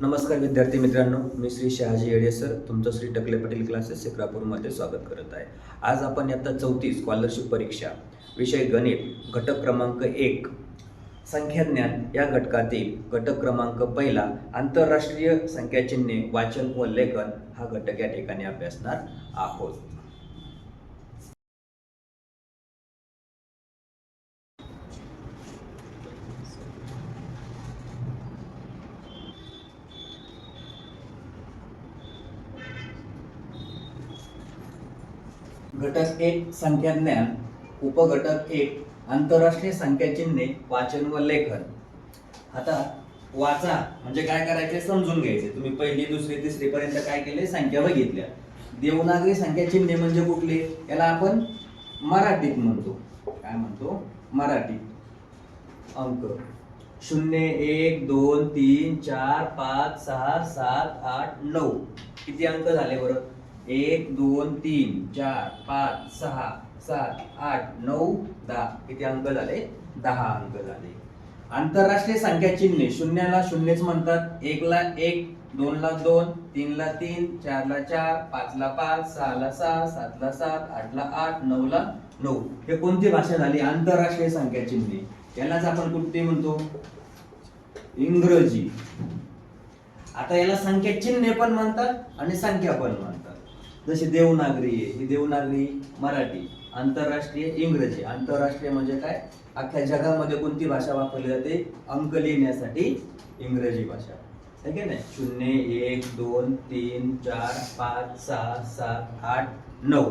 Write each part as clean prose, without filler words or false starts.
नमस्कार विद्यार्थी मित्रांनो, मी श्री शहाजी येडे सर तुमचं श्री टकले पाटील क्लासेस शिक्रापूरमध्ये स्वागत करत आहे. आज आपण इयत्ता 4थी स्कॉलरशिप परीक्षा विषय गणित घटक क्रमांक 1 संख्याज्ञान या घटकातील घटक क्रमांक पहिला आंतरराष्ट्रीय संख्याचिन्हे वाचन व लेखन हा घटक या ठिकाणी अभ्यासणार आहोत. घटक 1 संख्याज्ञान उपघटक 1 आंतरराष्ट्रीय संख्याचिन्हे वाचन व लेखन. आता वाचा म्हणजे काय करायचे समजून घ्यायचे. तुम्ही पहिली दुसरी तिसरी पर्यंत काय केले संख्या बघितल्या. देवनागरी संख्याचिन्हे म्हणजे कुठले, याला आपण मराठीत म्हणतो. काय म्हणतो? मराठी. अंक 0 1 2 3 4 5 6 7 8 9 किती अंक झाले बरं? 1 2 3 4 5 6 7 8 9 10 किती अंक झाले? 10 अंक झाले. आंतरराष्ट्रीय संख्याचिन्हे शून्याला शून्यच म्हणतात, 1 ला 1, 2 ला 2, 3 ला 3, 4 ला 4, 5 ला 5, 6 ला 6, 7 ला 7, 8 ला 8, 9 ला 9. हे कोणती भाषा झाली? आंतरराष्ट्रीय संख्याचिन्हे. यालाच आपण कुठली म्हणतो? इंग्रजी. आता याला संख्याचिन्हे पण म्हणतात आणि संख्या पण म्हणतात. जशी देवनागरी आहे, ही देवनागरी मराठी, आंतरराष्ट्रीय इंग्रजी. आंतरराष्ट्रीय म्हणजे काय? अख्ख्या जगामध्ये कोणती भाषा वापरली जाते? अंक लिहिण्यासाठी इंग्रजी भाषा. ठीक आहे ना? 0 1 2 3 4 5 6 7 8 9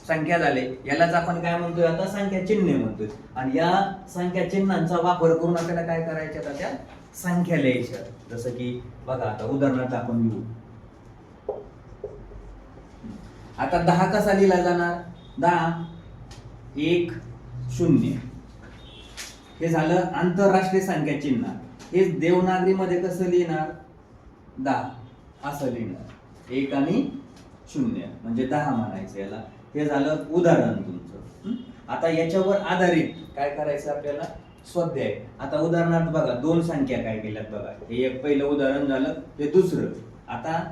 संख्या झाले. यालाच आपण काय म्हणतोय? आता संख्या चिन्हे म्हणतोय. आणि या संख्या चिन्हांचा वापर करून आपल्याला काय करायचे? आता त्या संख्या लिहायच्या. जसं की बघा, आता उदाहरणार्थ आपण घेऊ. आता 10 कसा लिहिला जाणार? 10 1 0 हे झालं आंतरराष्ट्रीय संख्या चिन्ह. हे देवनागरी मध्ये कसं लिहिणार? 10 असं लिहिणार. 1 आणि 0 म्हणजे 10 म्हणायचं याला. हे झालं उदाहरण तुमचं. आता याच्यावर आधारित काय करायचं आपल्याला? स्वाध्याय. आता उदाहरणार्थ बघा, दोन संख्या काय केल्यात बघा. हे एक पहिलं उदाहरण झालं, हे दुसरं. आता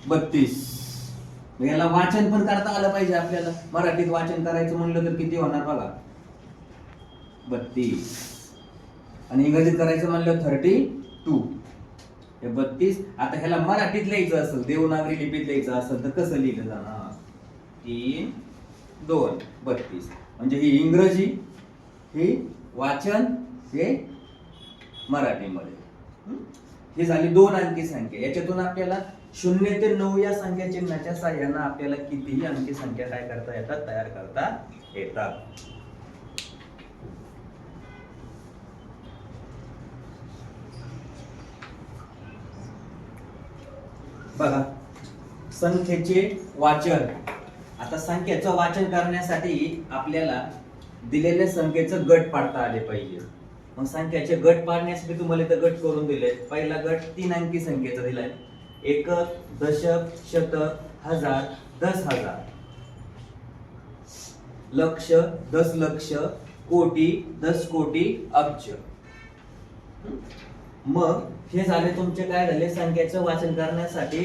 32. याला वाचन पण करता आलं पाहिजे आपल्याला. मराठीत वाचन करायचं म्हणलं तर किती होणार बघा? 32. आणि इंग्रजीत करायचं म्हणलं 32. हे 32. आता ह्याला मराठीत लिहायचं असेल, देवनागरी लिपीत लिहायचं असेल तर कसं लिहिलं जाणार? 3 2 32. म्हणजे ही इंग्रजी, ही वाचन, हे मराठीमध्ये. ही झाली 2 अंकी संख्या. याच्यातून आपल्याला 0 ते 9 या संख्या चिन्हाच्या साहाय्याने आपल्याला कितीही अंकी संख्या काय करता येतात? तयार करता येतात. बघा, संख्येचे वाचन. आता संख्येचं वाचन करण्यासाठी आपल्याला दिलेल्या संख्येचं गट पाडता आले पाहिजे. मग संख्येचे गट पाडण्यासाठी तुम्हाला इथं गट करून दिले. पहिला गट 3 अंकी संख्येचा दिलाय. एकक, दशक, शतक, हजार, 10,000, लक्ष, 10 लक्ष, कोटी, 10 कोटी, अब्ज. मग हे झाले तुमचे काय झाले? संख्येचं वाचन करण्यासाठी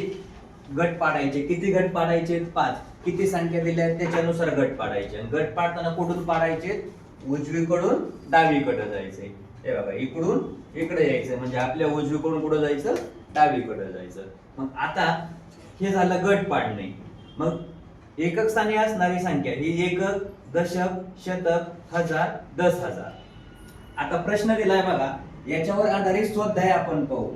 गट पाडायचे. किती गट पाडायचे? 5. किती संख्या दिल्या त्याच्यानुसार गट पाडायचे. आणि गट पाडताना कुठून पाडायचे? उजवीकडून डावीकडे जायचे. हे बघा, इकडून इकडे यायचं. म्हणजे आपल्या उजवीकडून कुठं जायचं? डावीकडे जायचं. मग आता हे झालं गट पाडणे. मग एकक स्थानी असणारी संख्या ही एकक, दशक, शतक, हजार, 10,000. आता प्रश्न दिलाय बघा, याच्यावर आधारित स्वाध्याय आपण पाहू.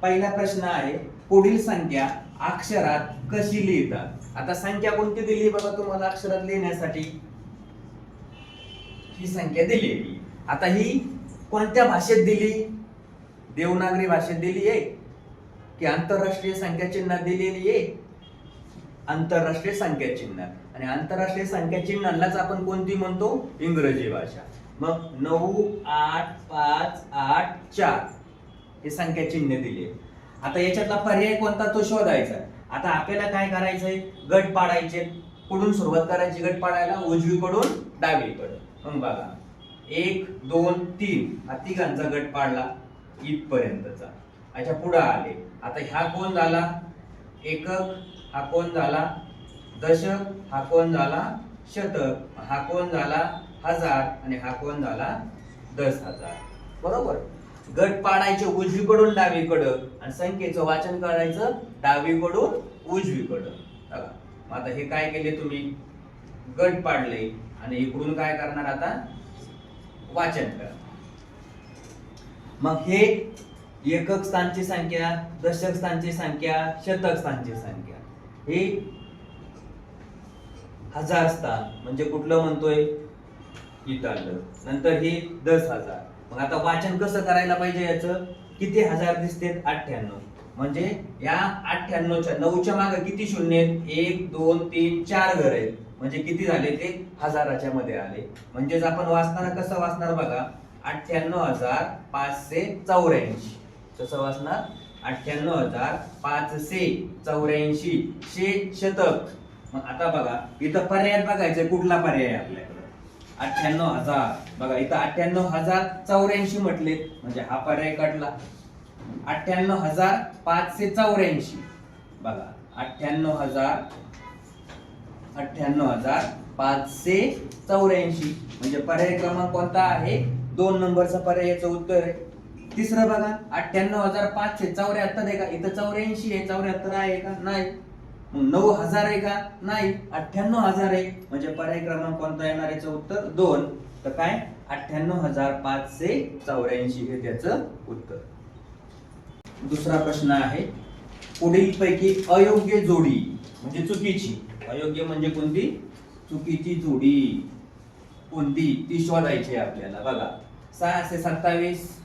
पहिला प्रश्न आहे, पुढील संख्या अक्षरात कशी लिहितात? आता संख्या कोणती दिली बघा तुम्हाला अक्षरात लिहिण्यासाठी? ही संख्या दिली. आता ही कोणत्या भाषेत दिली? देवनागरी भाषेत दिली आहे की आंतरराष्ट्रीय संख्या चिन्ह दिलेली आहे? आंतरराष्ट्रीय संख्या चिन्ह. आणि आंतरराष्ट्रीय संख्या चिन्हांनाच आपण कोणती म्हणतो? इंग्रजी भाषा. मग 9 8 5 8 4 हे संख्या चिन्ह दिले. आता याच्यातला पर्याय कोणता तो शोधायचा. आता आपल्याला काय करायचंय? गट पाडायचे. कुठून सुरुवात करायची गट पाडायला? उजवीकडून डावीकडे. मग बघा, 1 2 3 हा तिघांचा गट पाडला. इथपर्यंतचा. अच्छा पुढे आले. आता ह्या कोण झाला एकक, हा कोण झाला दशक, हा कोण झाला शतक, हा कोण झाला हजार आणि हा कोण झाला 10,000. बरोबर. गट पाडायचे उजवीकडून डावीकडं आणि संख्येचं वाचन करायचं डावीकडून उजवीकडं. बघा मग आता हे काय केले तुम्ही गट पाडले आणि इकडून काय करणार आता वाचन करा. मग हे एकक स्थानची संख्या, दशक स्थानची संख्या, शतक स्थानची संख्या, हे हजार स्थान म्हणजे कुठलं म्हणतोय इथं आलं. नंतर हे 10,000. मग आता वाचन कसं करायला पाहिजे याचं किती हजार दिसते 98. म्हणजे या 98च्या 9च्या मागे किती शून्य आहेत 1 2 3 4 घर आहेत म्हणजे किती झाले ते हजाराच्या मध्ये आले. म्हणजेच आपण वाचताना कसं वाचणार बघा 98,584. कसं वाचणार 98,584 शतक. मग आता बघा इथं पर्याय बघायचं कुठला पर्याय आहे आपल्याकडे 98,000. बघा इथं 98,084 म्हटले म्हणजे हा पर्याय कटला. 98,584 बघा 98,584 म्हणजे पर्याय क्रमांक कोणता आहे 2 नंबरचा पर्याय याचं उत्तर आहे. तिसरं बघा 98,574 आहे का इथं 84 आहे 74 आहे का नाही. मग 9,000 आहे का नाही 98,000 आहे म्हणजे पर्याय क्रमांक कोणता येणार याचं उत्तर 2. तर काय 98,584 हे त्याचं उत्तर. दुसरा प्रश्न आहे पुढील पैकी अयोग्य जोडी म्हणजे चुकीची. अयोग्य म्हणजे कोणती चुकीची जोडी कोणती ती शोधायची आपल्याला. बघा 627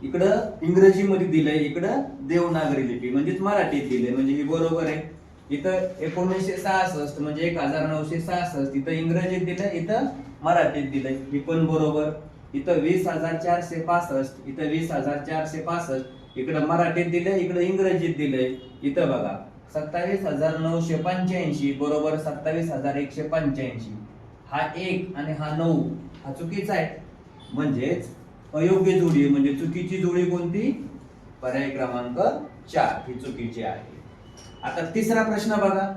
इकडं इंग्रजी मध्ये दिलंय इकडं देवनागरी लिपी म्हणजेच मराठीत दिलंय म्हणजे हे बरोबर आहे. इथं 1966 म्हणजे 1966 इथं इंग्रजीत दिलं इथं मराठीत दिलंय हे पण बरोबर. इथं 20,465 इथं 20,465 इकडं मराठीत दिलंय इकडं इंग्रजीत दिलंय. इथं बघा 27,985 बरोबर 27,185. हा 1 आणि हा 9 हा चुकीचा आहे म्हणजेच अयोग्य जोडी म्हणजे चुकीची जोडी कोणती पर्याय क्रमांक 4 ही चुकीची आहे. आता तिसरा प्रश्न बघा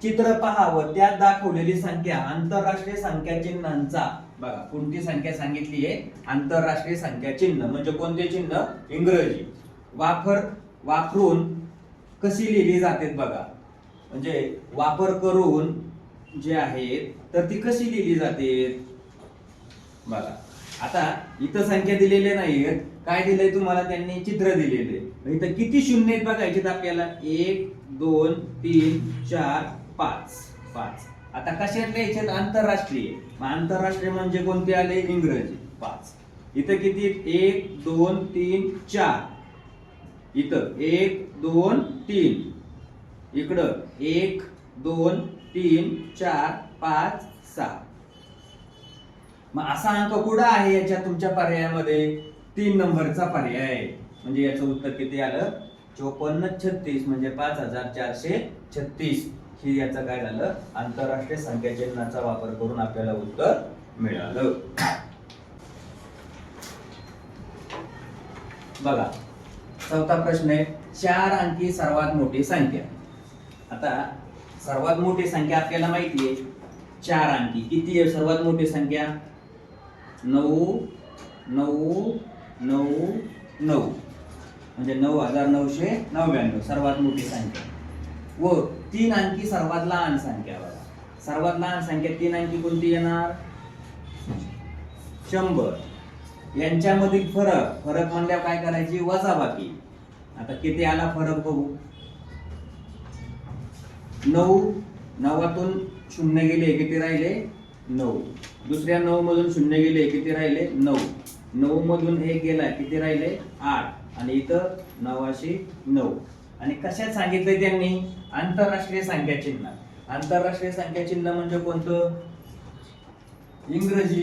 चित्र पहा व त्यात दाखवलेली संख्या आंतरराष्ट्रीय संख्या चिन्हांचा. बघा कोणती संख्या सांगितली आहे आंतरराष्ट्रीय संख्या चिन्ह म्हणजे कोणते चिन्ह इंग्रजी वापरून कशी लिहिली जाते. बघा म्हणजे वापर करून जे आहेत तर ती कशी लिहिली जाते. बघा आता इथं संख्या दिलेल्या नाहीयेत काय दिलंय तुम्हाला त्यांनी चित्र दिलेले. इथं किती शून्य आहेत बघायचे आपल्याला 1 2 3 4 5. आता कशात लिहायचे आंतरराष्ट्रीय. आंतरराष्ट्रीय म्हणजे कोणते आले इंग्रजी 5. इथं किती 1 2 3 4 इथं 1 2 3 इकडं 1 2 3 4 5 6. मग असा अंक कुठं आहे याच्या तुमच्या पर्यायामध्ये 3 नंबरचा पर्याय आहे म्हणजे याचं उत्तर किती आलं 5436 म्हणजे 5,436 ही याचं काय झालं आंतरराष्ट्रीय संख्या चिन्हाचा वापर करून आपल्याला उत्तर मिळालं. बघा चौथा प्रश्न आहे 4 अंकी सर्वात मोठी संख्या. आता सर्वात मोठी संख्या आपल्याला माहिती आहे 4 अंकी किती आहे सर्वात मोठी संख्या 9 9 9 9 म्हणजे 9,999 सर्वात मोठी संख्या. व 3 अंकी सर्वात लहान संख्या. बघा सर्वात लहान संख्या 3 अंकी कोणती येणार 100. यांच्यामधील फरक म्हणल्यावर काय करायची वजाबाकी. आता किती आला फरक बघू 9 9तून 0 गेले किती राहिले 9. दुसऱ्या 9 मधून 0 गेले किती राहिले 9. 9 मधून 1 गेला किती राहिले 8 आणि इथं 9,900. आणि कशात सांगितलंय त्यांनी आंतरराष्ट्रीय संख्या चिन्ह. आंतरराष्ट्रीय संख्या चिन्ह म्हणजे कोणतं इंग्रजी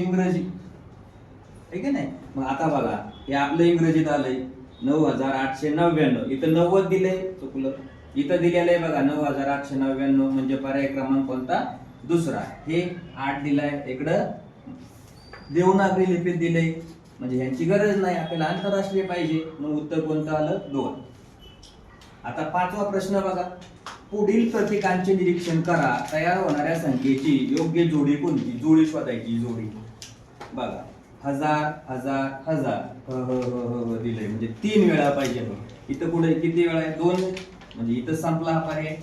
ठीक आहे नाही. मग आता बघा हे आपलं इंग्रजीत आलंय 9,899 इथं 90 दिलंय चुकलं. इथं दिलेलं आहे बघा 9,899 म्हणजे पर्याय क्रमांक कोणता दुसरा. हे 8 दिलाय इकडं देवनागरी लिपीत दिले म्हणजे ह्यांची गरज नाही, आपल्याला आंतरराष्ट्रीय पाहिजे, मग उत्तर कोणतं आलं 2. आता 5वा प्रश्न बघा, पुढील प्रतीकांचे निरीक्षण करा, तयार होणाऱ्या संख्येची योग्य जोडी कोणती? जोडी शोधायची, जोडी बघा. 1000 1000 1000 दिलंय म्हणजे 3 वेळा पाहिजे. इथं कुठे किती वेळा आहे? 2, म्हणजे इथं संपला हा पर्याय.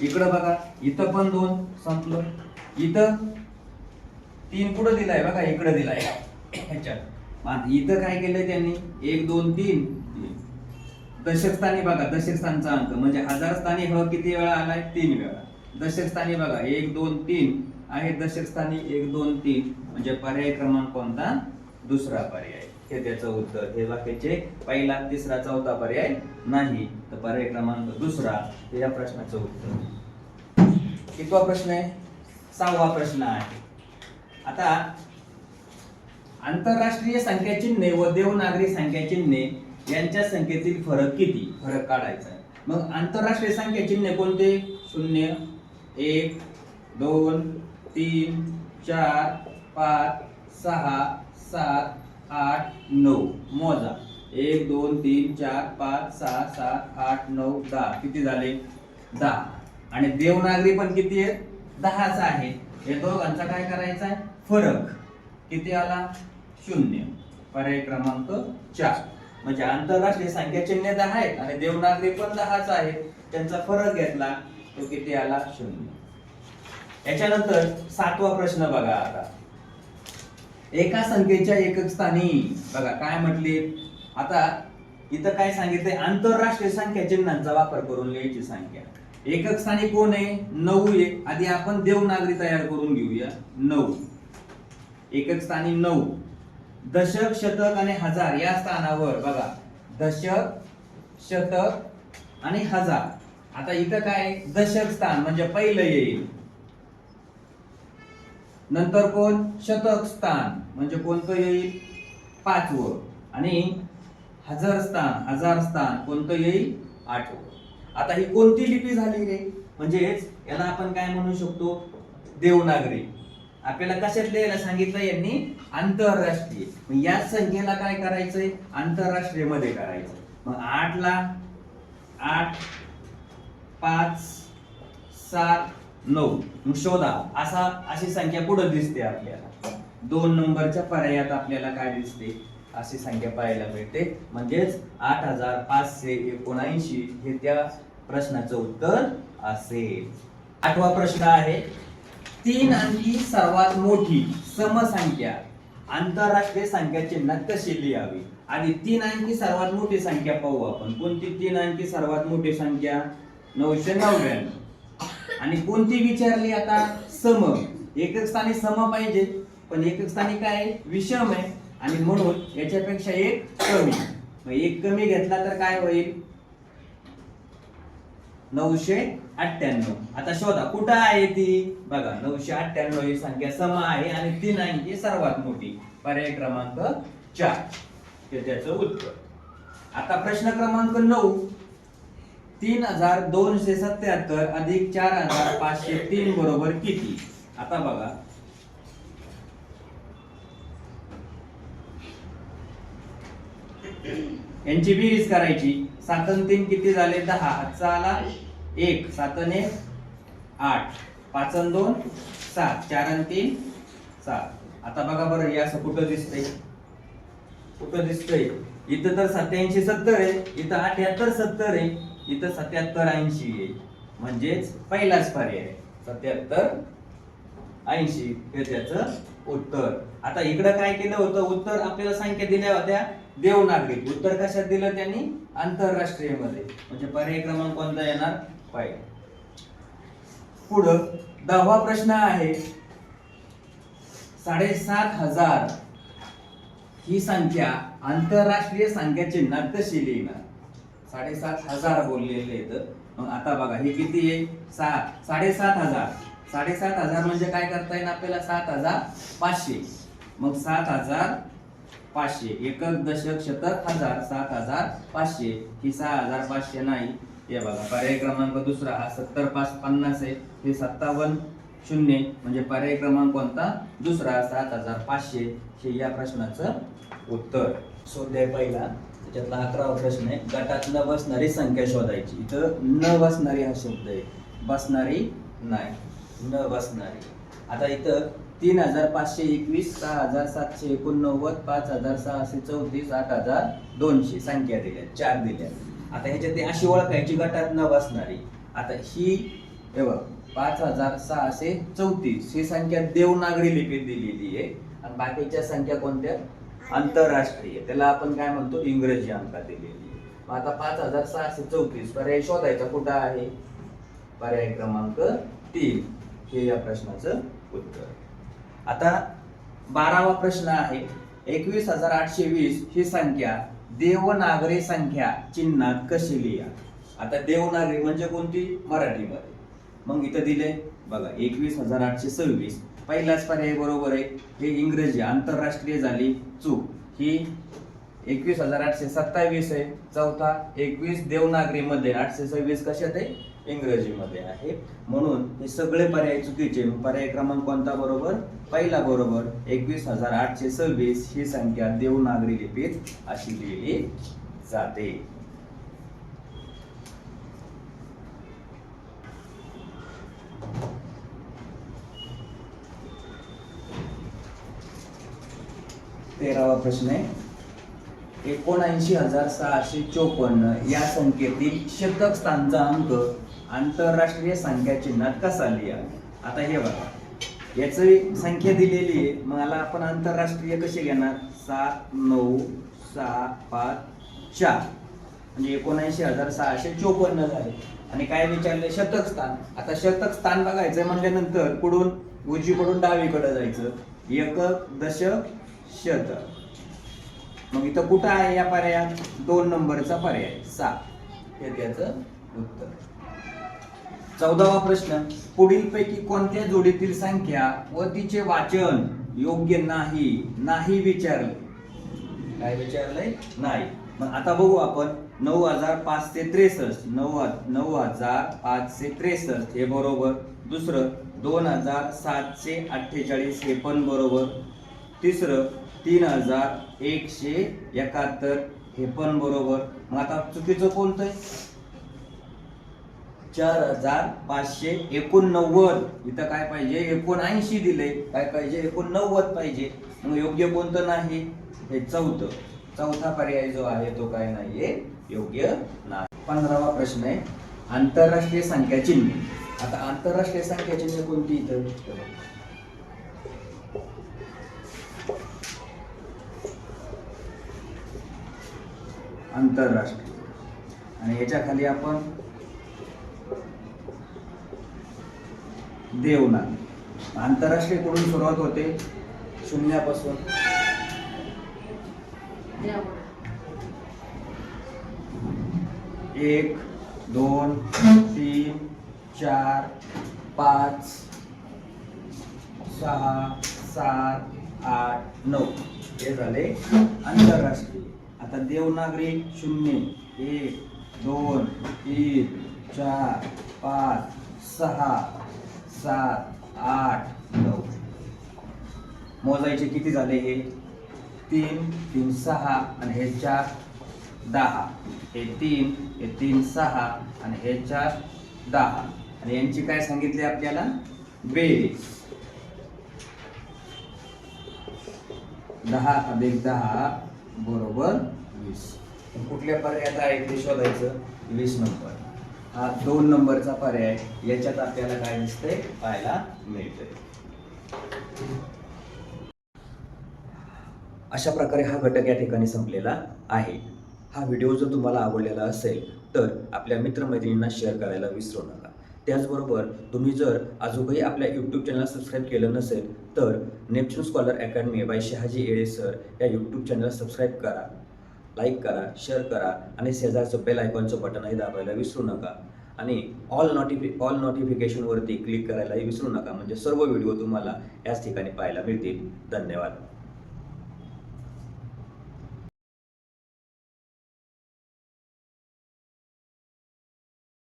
इकडं बघा, इथं पण 2 संपलं. इथं 3 कुठं दिलाय? बघा इकडं दिलाय ह्याच्यात. इथं काय केलंय त्यांनी? 1 2 3. दशक स्थानी बघा, दशक स्थानचा अंक म्हणजे 1000 स्थानी किती वेळा आलाय? 3 वेळा. दशक स्थानी बघा 1 2 3 आहे, दशक स्थानी 1 2 3 म्हणजे पर्याय क्रमांक कोणता? दुसरा पर्याय. हे त्याचं उत्तर. हे वाक्याचे पहिला, तिसरा, चौथा पर्याय नाही, तर पर्याय क्रमांक दुसरा हे या प्रश्नाचं उत्तर. कितवा प्रश्न आहे? 6वा प्रश्न आहे. आता आंतरराष्ट्रीय संख्या चिन्हे व देवनागरी संख्या चिन्हे यांच्या संख्येतील फरक किती? फरक काढायचा आहे. मग आंतरराष्ट्रीय संख्या चिन्हे कोणते? 0 1 2 3 4 5 6 7 8 9. मोजा. 1 2 3 4 5 6 7 8 9 10. किती झाले? 10. आणि देवनागरी पण किती आहे? 10च आहे. या दोघांचा काय करायचा आहे? फरक किती आला? 0. पर्याय क्रमांक 4. म्हणजे आंतरराष्ट्रीय संख्या चिन्हे 10 आहेत आणि देवनागरी पण 10च आहे, त्यांचा फरक घेतला तो किती आला? 0. याच्यानंतर 7वा प्रश्न बघा. आता एका संख्येच्या एकक स्थानी बघा काय म्हटले. आता इथं काय सांगितलंय? आंतरराष्ट्रीय संख्या चिन्हांचा वापर करून लिहायची संख्या. एकक स्थानी कोण आहे? 9 आहे. आधी आपण देवनागरी तयार करून घेऊया. 9 एकक स्थानी 9. दशक शतक आणि हजार या स्थानावर बघा, दशक शतक आणि हजार. आता इथं काय? दशक स्थान म्हणजे पहिलं येईल. नंतर कोण? शतक स्थान म्हणजे कोणतं येईल? 5वं. आणि हजार स्थान कोणतं येईल? 8वं. आता ही कोणती लिपी झाली रे? म्हणजेच याला आपण काय म्हणू शकतो? देवनागरी. आपल्याला कशात लिहायला सांगितलं यांनी? आंतरराष्ट्रीय. मग या संख्येला काय करायचंय? आंतरराष्ट्रीय मध्ये करायचं. मग 8 ला 8 5 7 9. मग शोधा. अशी संख्या पुढे दिसते आपल्याला. 2 नंबरच्या पर्यायात आपल्याला काय दिसते? अशी संख्या पाहायला मिळते. म्हणजेच 8579 हे त्या प्रश्नाचं उत्तर असेल. 8वा प्रश्न आहे, 3 अंकी सर्वात मोठी समसंख्या आंतरराष्ट्रीय संख्या चिन्हात कशी लिहावी? आधी 3 अंकी सर्वात मोठी संख्या पाहू आपण. कोणती 3 अंकी सर्वात मोठी संख्या? 999. आणि कोणती विचारली आता? सम. एकक स्थानी सम पाहिजे, पण एकक स्थानी काय? विषम आहे आणि म्हणून याच्यापेक्षा एक कमी. मग एक कमी घेतला तर काय होईल? 998. आता शोधा कुठं आहे ती? बघा 998 ही संख्या सम आहे आणि 3 अंकी सर्वात मोठी. पर्याय क्रमांक 4 हे त्याचं उत्तर. आता प्रश्न क्रमांक 9, 3277 अधिक 4503 बरोबर किती? आता बघा यांची बेरीज करायची. 7 आणि 3 किती झाले? 10. हातचा आला 1. 7 आणि 8. 5 आणि 2 7. 4 आणि 3 7. आता बघा बरं हे असं कुठं दिसतंय? कुठं दिसतंय? इथं तर 87 70 आहे, इथं 78 70 आहे, इथं 77 80 आहे. म्हणजेच पहिलाच पर्याय 77 80 हे त्याचं उत्तर. आता इकडं काय केलं होतं? उत्तर आपल्याला संख्या दिल्या होत्या देवनागरीत. उत्तर कशात दिलं त्यांनी? आंतरराष्ट्रीय मध्ये. म्हणजे पर्याय क्रमांक कोणता येणार? पहिला. पुढं 10वा प्रश्न आहे, 7500 ही संख्या आंतरराष्ट्रीय संख्या चिन्हात कशी लिहिणार? 7500 बोललेले आहेत. मग आता बघा हे किती आहे? 7500. 7500 म्हणजे काय करता येईल आपल्याला? 7500. मग 7500 एकक दशक शतक हजार. 7500 ही 6500 नाही. हे बघा पर्याय क्रमांक दुसरा हा 70 5 50 आहे. हे 57 शून्य म्हणजे पर्याय क्रमांक कोणता? दुसरा 7500 हे या प्रश्नाचं उत्तर. स्वाध्याय पहिला त्याच्यातला 11वा प्रश्न आहे. गटात न बसणारी संख्या शोधायची. इथं न बसणारी हा शब्द आहे, बसणारी नाही, न बसणारी. आता इथं 3521, 6789, 5634, 8200 संख्या दिल्या, 4 दिल्या. आता ह्याच्यात अशी ओळखायची गटात न बसणारी. आता ही हे बघ 5634 ही संख्या देवनागरी लिपीत दिलेली आहे आणि बाकीच्या संख्या कोणत्या? आंतरराष्ट्रीय, त्याला आपण काय म्हणतो? इंग्रजी अंकात दिलेली. मग आता 5634 पर्याय शोधायचा कुठं आहे? पर्याय क्रमांक 3 हे या प्रश्नाचं उत्तर. आता 12वा प्रश्न आहे. 21820 ही संख्या देवनागरी संख्या चिन्हात कशी लिहा? आता देवनागरी म्हणजे कोणती? मराठीमध्ये. मग इथं दिले बघा 21826, पहिलाच पर्याय बरोबर आहे. हे इंग्रजी आंतरराष्ट्रीय झाली चूक. ही 21827 आहे. चौथा 21 देवनागरी मध्ये, 826 कशात आहे? इंग्रजीमध्ये आहे. म्हणून हे सगळे पर्याय चुकीचे. पर्याय क्रमांक कोणता बरोबर? पहिला बरोबर. 21826 ही संख्या देवनागरी लिपीत अशी लिहिली जाते. तेरावा प्रश्न आहे. 79654 या संख्येतील शतक स्थानचा अंक आंतरराष्ट्रीय संख्या चिन्हात कसा लिहा? आता हे बघा याची संख्या दिलेली आहे, मला आपण आंतरराष्ट्रीय कसे घेणार? 79654 म्हणजे 79654 झाले. आणि काय विचारले? शतक स्थान. आता शतक स्थान बघायचं म्हणल्यानंतर कुठून? उजवीकडून डावीकडे जायचं. एकक, दशक, शतक. मग इथं कुठं आहे या पर्यायात? 2 नंबरचा पर्याय 7 हे त्याचं उत्तर. 14वा प्रश्न. पुढील पैकी कोणत्या जोडीतील संख्या व तिचे वाचन योग्य नाही? नाही विचारले. काय विचारलंय? नाही. मग आता बघू आपण. 9563, 9563 हे बरोबर. दुसरं 2748 हे पण बरोबर. तिसरं 3171 हे पण बरोबर. मग आता चुकीचं कोणतं आहे? 4589. इथं काय पाहिजे? 79 दिले. काय पाहिजे? 89 पाहिजे. मग योग्य कोणतं नाही? हे चौथा पर्याय जो आहे तो काय नाहीये? योग्य नाही. 15वा प्रश्न आहे. आंतरराष्ट्रीय संख्या चिन्हे. आता आंतरराष्ट्रीय संख्या चिन्हे कोणती? इथं आंतरराष्ट्रीय आणि याच्या खाली आपण देवनागरी. आंतरराष्ट्रीय कडून सुरुवात होते शून्यापासून. 1 2 3 4 5 6 7 8 9 हे झाले आंतरराष्ट्रीय. आता देवनागरी 0 1 2 3 4 5 6 7 8 9 मोजायचे किती झाले? हे 3 3 6 आणि हे 4 10. हे 3 हे 3 6 आणि हे 4 10. आणि यांची काय सांगितले आपल्याला? बेरीज. 10 अधिक 10 बरोबर 20. कुठल्या पर्यायात आहे ते शोधायचं. 20 नंबर हा 2 नंबरचा पर्याय. याच्यात आपल्याला काय दिसतंय? पाहायला मिळतंय. अशा प्रकारे हा घटक या ठिकाणी संपलेला आहे. हा व्हिडिओ जर तुम्हाला आवडलेला असेल तर आपल्या मित्रमैत्रिणींना शेअर करायला विसरू नका. त्याचबरोबर तुम्ही जर अजूनही आपल्या यूट्यूब चॅनल सबस्क्राईब केलं नसेल तर Neptune scholar academy by Shahaji Yele sir या यूट्यूब चॅनल सबस्क्राईब करा, लाईक करा, शेअर करा आणि शेजारचं बेल आयकॉनचं बटनही दाबायला विसरू नका. आणि ऑल नोटिफिकेशनवरती क्लिक करायलाही विसरू नका. म्हणजे सर्व व्हिडिओ तुम्हाला याच ठिकाणी पाहायला मिळतील. धन्यवाद.